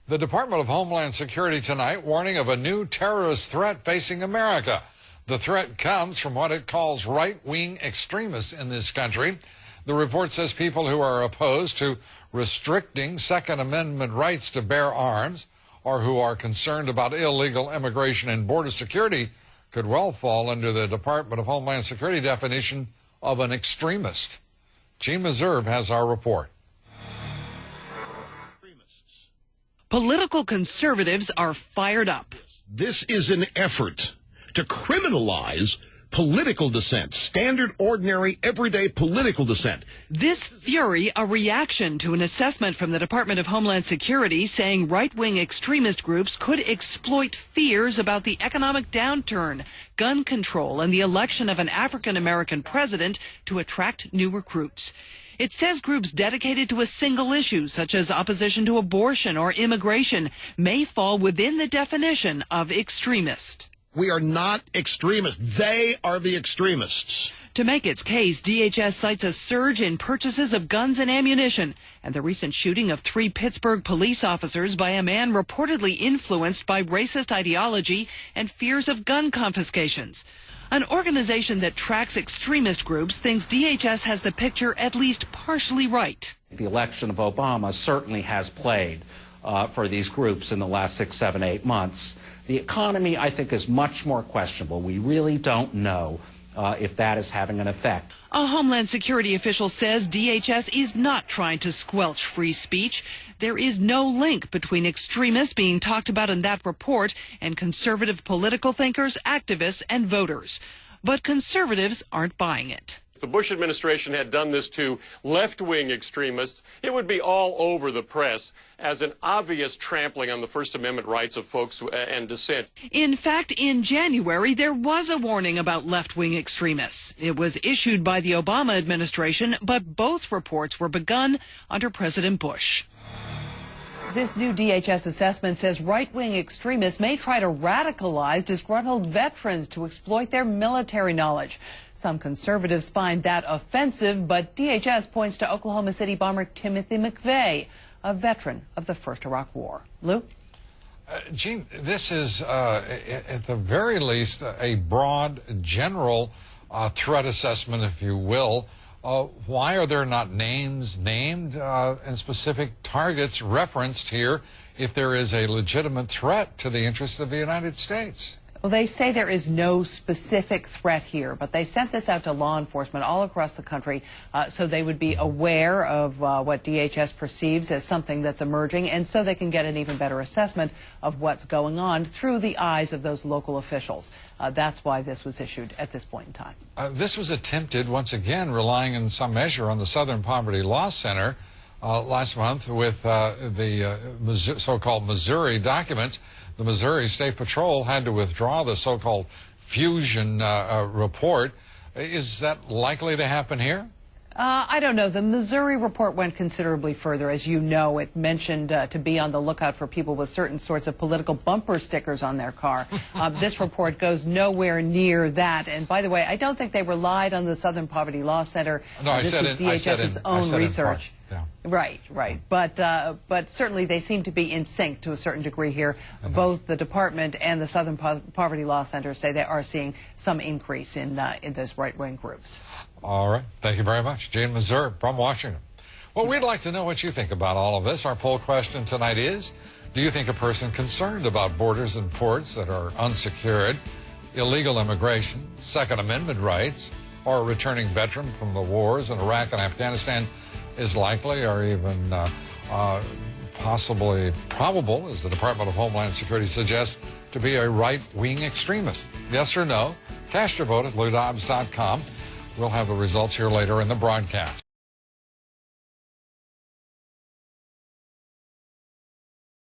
The Department of Homeland Security tonight warning of a new terrorist threat facing America. The threat comes from what it calls right-wing extremists in this country. The report says people who are opposed to restricting Second Amendment rights to bear arms or who are concerned about illegal immigration and border security could well fall under the Department of Homeland Security definition of an extremist. Gene Meserve has our report. Political conservatives are fired up. This is an effort to criminalize political dissent, standard, ordinary, everyday political dissent. This fury, a reaction to an assessment from the Department of Homeland Security saying right-wing extremist groups could exploit fears about the economic downturn, gun control, and the election of an African-American president to attract new recruits. It says groups dedicated to a single issue, such as opposition to abortion or immigration, may fall within the definition of extremist. We are not extremists. They are the extremists. To make its case, DHS cites a surge in purchases of guns and ammunition and the recent shooting of 3 Pittsburgh police officers by a man reportedly influenced by racist ideology and fears of gun confiscations. An organization that tracks extremist groups thinks DHS has the picture at least partially right. The election of Obama certainly has played for these groups in the last 6, 7, 8 months. The economy, I think, is much more questionable. We really don't know if that is having an effect. A Homeland Security official says DHS is not trying to squelch free speech. There is no link between extremists being talked about in that report and conservative political thinkers, activists, and voters. But conservatives aren't buying it. If the Bush administration had done this to left-wing extremists, it would be all over the press as an obvious trampling on the First Amendment rights of folks and dissent. In fact, in January, there was a warning about left-wing extremists. It was issued by the Obama administration, but both reports were begun under President Bush. This new DHS assessment says right-wing extremists may try to radicalize disgruntled veterans to exploit their military knowledge. Some conservatives find that offensive, but DHS points to Oklahoma City bomber Timothy McVeigh, a veteran of the First Iraq War. Lou? Gene, this is, at the very least, a broad, general threat assessment, if you will. Why are there not names named and specific targets referenced here if there is a legitimate threat to the interests of the United States? Well, they say there is no specific threat here, but they sent this out to law enforcement all across the country so they would be aware of what DHS perceives as something that's emerging, and so they can get an even better assessment of what's going on through the eyes of those local officials. That's why this was issued at this point in time. This was attempted, once again, relying in some measure on the Southern Poverty Law Center last month with the so-called Missouri documents. The Missouri State Patrol had to withdraw the so-called fusion report. Is that likely to happen here? I don't know. The Missouri report went considerably further. As you know, it mentioned to be on the lookout for people with certain sorts of political bumper stickers on their car. This report goes nowhere near that. And by the way, I don't think they relied on the Southern Poverty Law Center. No, this was DHS's own research. Yeah. Right. But certainly they seem to be in sync to a certain degree here. Both the department and the Southern Poverty Law Center say they are seeing some increase in those right-wing groups. All right. Thank you very much. Gene Meserve from Washington. Well, we'd like to know what you think about all of this. Our poll question tonight is, do you think a person concerned about borders and ports that are unsecured, illegal immigration, Second Amendment rights, or a returning veteran from the wars in Iraq and Afghanistan is likely or even possibly probable, as the Department of Homeland Security suggests, to be a right-wing extremist? Yes or no? Cast your vote at LouDobbs.com. We'll have the results here later in the broadcast.